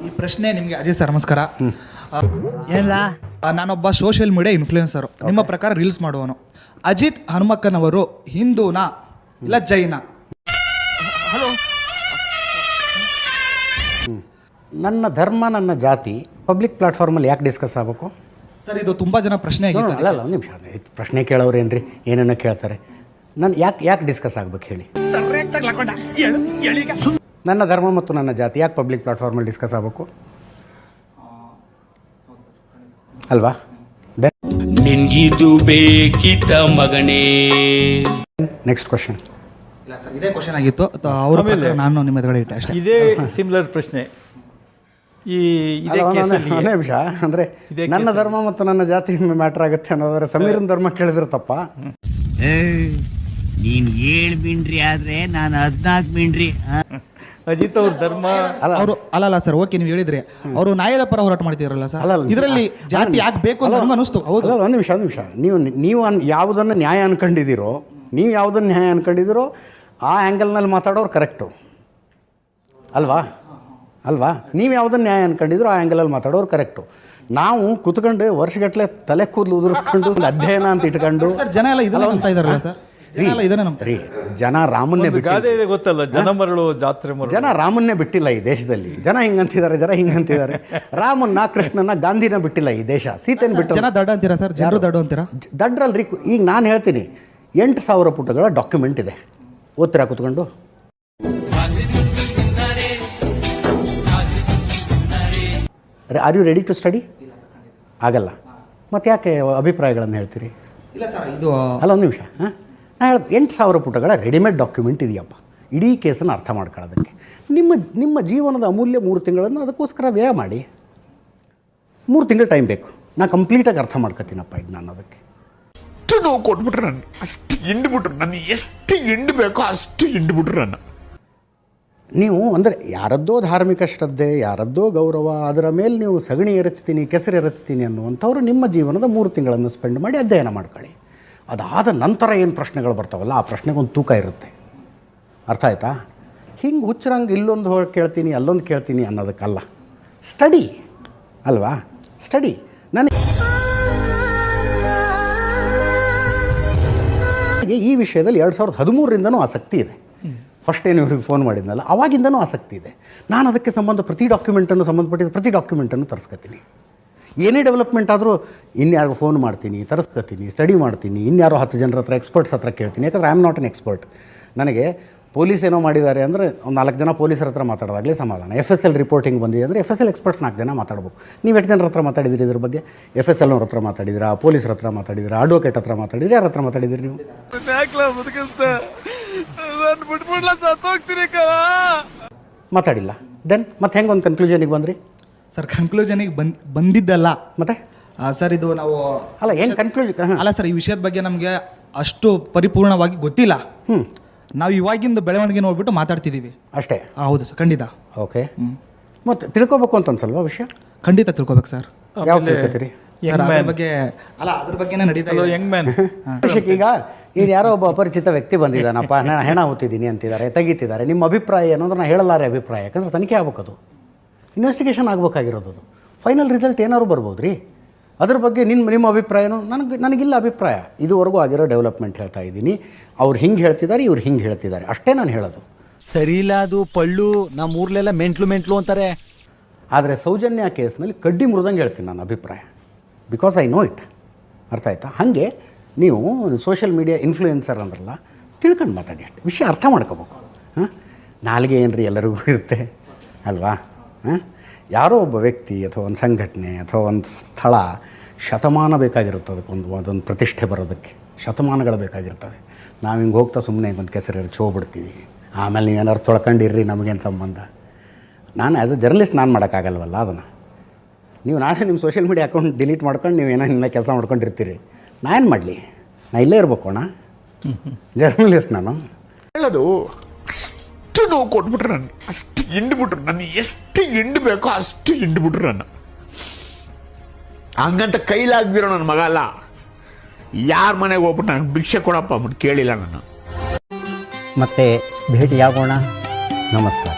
ಈ ಪ್ರಶ್ನೆ ನಿಮಗೆ ಅಜಯ್ ಸರ್ ನಮಸ್ಕಾರ. ನಾನೊಬ್ಬ ಸೋಷಿಯಲ್ ಮೀಡಿಯಾ ಇನ್ಫ್ಲೂಯೆನ್ಸರ್. ನಿಮ್ಮ ಪ್ರಕಾರ ರೀಲ್ಸ್ ಮಾಡುವನು. ಅಜಿತ್ ಹನುಮಕ್ಕನವರು ಹಿಂದೂನಾ ಇಲ್ಲ ಜೈನ? ನನ್ನ ಧರ್ಮ ನನ್ನ ಜಾತಿ ಪಬ್ಲಿಕ್ ಪ್ಲಾಟ್ಫಾರ್ಮಲ್ಲಿ ಯಾಕೆ ಡಿಸ್ಕಸ್ ಆಗಬೇಕು ಸರ್? ಇದು ತುಂಬ ಜನ ಪ್ರಶ್ನೆ ಆಗಿದೆ. ಅಲ್ಲ ಒಂದು ನಿಮಿಷ, ಪ್ರಶ್ನೆ ಕೇಳೋರೇನ್ರಿ ಏನೇನೋ ಕೇಳ್ತಾರೆ. ನಾನು ಯಾಕೆ ಡಿಸ್ಕಸ್ ಆಗ್ಬೇಕು ಹೇಳಿ? ನನ್ನ ಧರ್ಮ ಮತ್ತು ನನ್ನ ಜಾತಿ ಯಾಕೆ ಪಬ್ಲಿಕ್ ಪ್ಲಾಟ್ಫಾರ್ಮಲ್ಲಿ ಡಿಸ್ಕಸ್ ಆಗಬೇಕು ಅಲ್ವಾ? ನಿನ್ಗಿದು ಬೇಕಿತ್ತ ಮಗನೇ. Next question. ಇಲ್ಲ ಸರ್, ಇದೇ ಕ್ವಶನ್ ಆಗಿತ್ತು. ಅವ್ರ ಪ್ರಕಾರ ನಾನು ನಿಮ್ಮ ಎದುರುಗಡೆ ಇಟ್ಟೆ ಅಷ್ಟೇ. ಇದೇ ಸಿಮಿಲರ್ ಪ್ರಶ್ನೆ. ಒಂದೇ ನಿಮಿಷ, ಅಂದರೆ ನನ್ನ ಧರ್ಮ ಮತ್ತು ನನ್ನ ಜಾತಿ ಮ್ಯಾಟ್ರ್ ಆಗುತ್ತೆ ಅನ್ನೋದಾದ್ರೆ ಸಮೀರನ ಧರ್ಮ ಕೇಳಿದ್ರೆ ತಪ್ಪ? ನೀನು 7 ಮಿಂಡ್ರಿ ಆದ್ರೆ ನಾನು 14 ಮಿಂಡ್ರಿ. ಅಜಿತ್ ಅವ್ರ ಧರ್ಮ ಅವರು ಅಲ್ಲ ಸರ್, ಓಕೆ ನೀವು ಹೇಳಿದ್ರಿ ಅವರು ನ್ಯಾಯದ ಪರ ಹೋರಾಟ ಮಾಡ್ತಿದ್ರಲ್ಲ ಸರ್, ಇದರಲ್ಲಿ ಜಾತಿ ಯಾಕೆ ಬೇಕು ಅಂತ ನಮ್ಗೆ ಅನಿಸ್ತು. ಹೌದು, ಒಂದು ನಿಮಿಷ. ನೀವು ಯಾವುದನ್ನು ನ್ಯಾಯ ಅನ್ಕೊಂಡಿದ್ದೀರೋ, ನೀವು ಯಾವುದನ್ನು ನ್ಯಾಯ ಅನ್ಕೊಂಡಿದ್ದೀರೋ ಆ ಆ್ಯಂಗಲ್ನಲ್ಲಿ ಮಾತಾಡೋರು ಕರೆಕ್ಟು ಅಲ್ವಾ? ನೀವು ಯಾವುದನ್ನು ನ್ಯಾಯ ಅನ್ಕೊಂಡಿದ್ರು ಆ ಆ್ಯಂಗಲಲ್ಲಿ ಮಾತಾಡೋರು ಕರೆಕ್ಟು. ನಾವು ಕುತ್ಕೊಂಡು ವರ್ಷಗಟ್ಟಲೆ ತಲೆ ಕೂದಲು ಉದುರಿಸ್ಕೊಂಡು ಅಧ್ಯಯನ ಅಂತ ಇಟ್ಕೊಂಡು ಜನ ಎಲ್ಲ ಇದನ್ನ ನಂಬ್ತಾ ಇದಾರಲ್ಲ ಸರ್. ಜನ ರಾಮನ್ನೇ ಗಾದೆ ಇದೆ ಗೊತ್ತಲ್ಲ, ಜನ ಮರಳು ಜಾತ್ರೆ ಮರಳು. ಜನ ರಾಮನ್ನೇ ಬಿಟ್ಟಿಲ್ಲ ಈ ದೇಶದಲ್ಲಿ. ಜನ ಹಿಂಗಂತಿದ್ದಾರೆ. ರಾಮನ್ನ ಕೃಷ್ಣನ ಗಾಂಧಿನ ಬಿಟ್ಟಿಲ್ಲ ಈ ದೇಶ. ಸೀತೆನ ಬಿಟ್ಟು ಜನ ದಡ್ಡ ಅಂತೀರಾ ಸರ್? ಜನರು ದಡ್ಡ ಅಂತೀರಾ? ದಡ್ರಲ್ರಿ. ಈಗ ನಾನು ಹೇಳ್ತೀನಿ, 8,000 ಪುಟಗಳ ಡಾಕ್ಯುಮೆಂಟ್ ಇದೆ. ಓದ್ತೀರಾ ಕುತ್ಕೊಂಡು? Are you ready to study? ಆಗಲ್ಲ. ಮತ್ತು ಯಾಕೆ ಅಭಿಪ್ರಾಯಗಳನ್ನು ಹೇಳ್ತೀರಿ? ಇಲ್ಲ ಸರ್, ಇದು ಅಲ್ಲ ಒಂದು ನಿಮಿಷ. ನಾನು ಹೇಳೋದು 8,000 ಪುಟಗಳ ರೆಡಿಮೇಡ್ ಡಾಕ್ಯುಮೆಂಟ್ ಇದೆಯಪ್ಪ ಇಡೀ ಕೇಸನ್ನು ಅರ್ಥ ಮಾಡ್ಕೊಳ್ಳೋದಕ್ಕೆ. ನಿಮ್ಮ ಜೀವನದ ಅಮೂಲ್ಯ 3 ತಿಂಗಳನ್ನು ಅದಕ್ಕೋಸ್ಕರ ವ್ಯಯ ಮಾಡಿ. 3 ತಿಂಗಳು ಟೈಮ್ ಬೇಕು. ನಾನು ಕಂಪ್ಲೀಟಾಗಿ ಅರ್ಥ ಮಾಡ್ಕೊತೀನಪ್ಪ ಇದು ನಾನು ಅದಕ್ಕೆ. ಅಷ್ಟು ನೋವು ಕೊಟ್ಬಿಟ್ರೆ ನಾನು ಅಷ್ಟು ಹಿಂಡ್ಬಿಟ್ರು, ನನಗೆ ಎಷ್ಟು ಹಿಂಡಬೇಕೋ ಅಷ್ಟು ಹಿಂಡ್ಬಿಟ್ರು ನನ್ನ. ನೀವು ಅಂದರೆ ಯಾರದ್ದೋ ಧಾರ್ಮಿಕ ಶ್ರದ್ಧೆ, ಯಾರದ್ದೋ ಗೌರವ, ಅದರ ಮೇಲೆ ನೀವು ಸಗಣಿ ಎರಚ್ತೀನಿ, ಕೆಸರು ಎರಚ್ತೀನಿ ಅನ್ನುವಂಥವ್ರು ನಿಮ್ಮ ಜೀವನದ 3 ತಿಂಗಳನ್ನು ಸ್ಪೆಂಡ್ ಮಾಡಿ ಅಧ್ಯಯನ ಮಾಡ್ಕೊಳ್ಳಿ. ಅದಾದ ನಂತರ ಏನು ಪ್ರಶ್ನೆಗಳು ಬರ್ತಾವಲ್ಲ, ಆ ಪ್ರಶ್ನೆಗೊಂದು ತೂಕ ಇರುತ್ತೆ. ಅರ್ಥ ಆಯ್ತಾ? ಹಿಂಗೆ ಹುಚ್ಚರಂಗೆ ಇಲ್ಲೊಂದು ಕೇಳ್ತೀನಿ ಅಲ್ಲೊಂದು ಕೇಳ್ತೀನಿ ಅನ್ನೋದಕ್ಕಲ್ಲ. ಸ್ಟಡಿ ಅಲ್ವಾ? ಸ್ಟಡಿ. ನನಗೆ ಈ ವಿಷಯದಲ್ಲಿ 2013ರಿಂದನೂ ಆಸಕ್ತಿ ಇದೆ. ಫಸ್ಟ್ ಏನು ಇವ್ರಿಗೆ ಫೋನ್ ಮಾಡಿದ್ನಲ್ಲ ಅವಾಗಿಂದನೂ ಆಸಕ್ತಿ ಇದೆ. ನಾನು ಅದಕ್ಕೆ ಪ್ರತಿ ಸಂಬಂಧಪಟ್ಟಿದ್ದ ಪ್ರತಿ ಡಾಕ್ಯುಮೆಂಟನ್ನು ತರಿಸ್ಕೊತೀನಿ. ಏನೇ ಡೆವಲಪ್ಮೆಂಟ್ ಆದರೂ ಇನ್ಯಾರಿಗೂ ಫೋನ್ ಮಾಡ್ತೀನಿ, ತರಿಸ್ಕೊತೀನಿ, ಸ್ಟಡಿ ಮಾಡ್ತೀನಿ, ಇನ್ಯಾರೋ 10 ಜನರ ಹತ್ರ ಎಕ್ಸ್ಪರ್ಟ್ಸ್ ಹತ್ರ ಕೇಳ್ತೀನಿ. ಯಾಕಂದರೆ I am not an expert. ನನಗೆ ಪೊಲೀಸ್ ಏನೋ ಮಾಡಿದ್ದಾರೆ ಅಂದರೆ ಒಂದು 4 ಜನ ಪೊಲೀಸರ ಹತ್ರ ಮಾತಾಡೋದಾಗಲೇ ಸಮಾಧಾನ. FSL ರಿಪೋರ್ಟಿಂಗ್ ಬಂದಿದೆ ಅಂದರೆ FSL ಎಕ್ಸ್ಪರ್ಟ್ಸ್ 4 ಜನ ಮಾತಾಡ್ಬೇಕು. ನೀವು 8 ಜನರ ಹತ್ರ ಮಾತಾಡಿದಿರಿ ಇದ್ರ ಬಗ್ಗೆ? FSLನವ್ರ ಹತ್ರ ಮಾತಾಡಿದಿರಾ, ಪೊಲೀಸರ ಹತ್ರ ಮಾತಾಡಿದಿರಾ, ಅಡ್ವೊಕೇಟ್ ಹತ್ರ ಮಾತಾಡಿದಿರಿ, ಯಾರ ಹತ್ರ ಮಾತಾಡಿದಿರಿ ನೀವು? ಮಾತಾಡಿಲ್ಲ. ದೆನ್ ಮತ್ತೆ ಹೆಂಗೆ ಒಂದು ಕನ್ಕ್ಲೂಷನಿಗೆ ಬಂದ್ರಿ ಸರ್? ಕನ್ಕ್ಲೂಷನಿಗೆ ಬಂದಿದ್ದಲ್ಲ ಮತ್ತೆ ಸರ್, ಇದು ನಾವು ಅಲ್ಲ ಏನು ಕನ್ಕ್ಲೂಷನ್ ಅಲ್ಲ ಸರ್, ಈ ವಿಷಯದ ಬಗ್ಗೆ ನಮಗೆ ಅಷ್ಟು ಪರಿಪೂರ್ಣವಾಗಿ ಗೊತ್ತಿಲ್ಲ. ನಾವು ಇವಾಗಿಂದ ಬೆಳವಣಿಗೆ ನೋಡ್ಬಿಟ್ಟು ಮಾತಾಡ್ತಿದ್ದೀವಿ ಅಷ್ಟೇ. ಹೌದು ಸರ್, ಖಂಡಿತ. ಓಕೆ, ಮತ್ತೆ ತಿಳ್ಕೊಬೇಕು ಅಂತ ಅನ್ಸಲ್ವಾ ವಿಷಯ? ಖಂಡಿತ ತಿಳ್ಕೊಬೇಕು ಸರ್. ಯಾವ ತಿಳ್ಕೊತೀರಿ ಸರ್? ಅದ್ರ ಬಗ್ಗೆ ಅಲ್ಲ, ಅದ್ರ ಬಗ್ಗೆನೇ ನಡೀತಾ ಇದೆ. ಯಂಗ್ ಮ್ಯಾನ್ ಈಗ ಯಾರೋ ಒಬ್ಬ ಅಪರಿಚಿತ ವ್ಯಕ್ತಿ ಬಂದಿದ್ದಾನಪ್ಪ, ನಾನು ಹೆಣ ಹೊತ್ತಿದ್ದೀನಿ ಅಂತಿದ್ದಾರೆ, ತೆಗಿತಿದ್ದಾರೆ. ನಿಮ್ಮ ಅಭಿಪ್ರಾಯ ಏನು ಅಂದ್ರೆ ನಾನು ಹೇಳಲಾರೆ ಅಭಿಪ್ರಾಯ. ಯಾಕಂದ್ರೆ ತನಿಖೆ ಆಗ್ಬೇಕದು, ಇನ್ವೆಸ್ಟಿಗೇಷನ್ ಆಗಬೇಕಾಗಿರೋದು. ಅದು ಫೈನಲ್ ರಿಸಲ್ಟ್ ಏನಾದ್ರು ಬರ್ಬೋದು ರೀ. ಅದ್ರ ಬಗ್ಗೆ ನಿಮ್ಮ ಅಭಿಪ್ರಾಯನೂ ನನಗಿಲ್ಲ ಅಭಿಪ್ರಾಯ. ಇದುವರೆಗೂ ಆಗಿರೋ ಡೆವಲಪ್ಮೆಂಟ್ ಹೇಳ್ತಾ ಇದ್ದೀನಿ. ಅವ್ರು ಹಿಂಗೆ ಹೇಳ್ತಿದ್ದಾರೆ, ಇವ್ರು ಹಿಂಗೆ ಹೇಳ್ತಿದ್ದಾರೆ, ಅಷ್ಟೇ ನಾನು ಹೇಳೋದು. ಸರಿ ಇಲ್ಲ, ಅದು ಪಳ್ಳು ನಮ್ಮ ಊರ್ಲೆಲ್ಲ ಮೆಂಟ್ಲು ಅಂತಾರೆ. ಆದರೆ ಸೌಜನ್ಯ ಕೇಸ್ನಲ್ಲಿ ಕಡ್ಡಿ ಮುರಿದಂಗೆ ಹೇಳ್ತೀನಿ ನಾನು ಅಭಿಪ್ರಾಯ. Because I know it. ಅರ್ಥ ಆಯ್ತಾ? ಹಾಗೆ ನೀವು ಸೋಷಿಯಲ್ ಮೀಡಿಯಾ ಇನ್ಫ್ಲೂಯೆನ್ಸರ್ ಅಂದ್ರಲ್ಲ, ತಿಳ್ಕೊಂಡು ಮಾತಾಡಿ ಅಷ್ಟೇ. ವಿಷಯ ಅರ್ಥ ಮಾಡ್ಕೋಬೇಕು. ನಾಲ್ಗೆ ಏನ್ರಿ ಎಲ್ಲರಿಗೂ ಇರುತ್ತೆ ಅಲ್ವಾ? ಯಾರೋ ಒಬ್ಬ ವ್ಯಕ್ತಿ ಅಥವಾ ಒಂದು ಸಂಘಟನೆ ಅಥವಾ ಒಂದು ಸ್ಥಳ ಶತಮಾನ ಬೇಕಾಗಿರುತ್ತೆ ಅದೊಂದು ಪ್ರತಿಷ್ಠೆ ಬರೋದಕ್ಕೆ. ಶತಮಾನಗಳು ಬೇಕಾಗಿರ್ತವೆ. ನಾವು ಹಿಂಗೆ ಹೋಗ್ತಾ ಸುಮ್ಮನೆ ಒಂದು ಕೆಸರು ಹೋಗ್ಬಿಡ್ತೀವಿ. ಆಮೇಲೆ ನೀವೇನಾದ್ರು ತೊಳ್ಕೊಂಡಿರ್ರಿ, ನಮಗೇನು ಸಂಬಂಧ? ನಾನು ಆ್ಯಸ್ ಎ ಜರ್ನಲಿಸ್ಟ್ ನಾನು ಮಾಡೋಕ್ಕಾಗಲ್ವಲ್ಲ ಅದನ್ನು. ನೀವು ನಾಳೆ ನಿಮ್ಮ ಸೋಷಿಯಲ್ ಮೀಡಿಯಾ ಅಕೌಂಟ್ ಡಿಲೀಟ್ ಮಾಡ್ಕೊಂಡು ನೀವೇನೋ ಕೆಲಸ ಮಾಡ್ಕೊಂಡಿರ್ತೀರಿ. ನಾನು ಮಾಡಲಿ? ನಾನು ಇಲ್ಲೇ ಇರಬೇಕು ಅಣ್ಣ, ಜರ್ನಲಿಸ್ಟ್ ನಾನು. ಹೇಳೋದು ಅಷ್ಟು ನೋವು ಕೊಟ್ಬಿಟ್ರೆ ನಾನು ಅಷ್ಟು ಹಿಂಡ್ಬಿಟ್ರು, ನನಗೆ ಎಷ್ಟು ಹಿಂಡಬೇಕೋ ಅಷ್ಟು ಹಿಂಡ್ಬಿಟ್ರು ನನ್ನ. ಹಂಗಂತ ಕೈಲಾಗ್ದಿರೋ ನನ್ನ ಮಗ ಅಲ್ಲ. ಯಾರ ಮನೆಗೆ ಹೋಗ್ಬಿಟ್ಟು ನನಗೆ ಭಿಕ್ಷೆ ಕೊಡಪ್ಪ ಅಂದ್ಬಿಟ್ಟು ಕೇಳಿಲ್ಲ ನಾನು. ಮತ್ತೆ ಭೇಟಿಯಾಗೋಣ. ನಮಸ್ಕಾರ.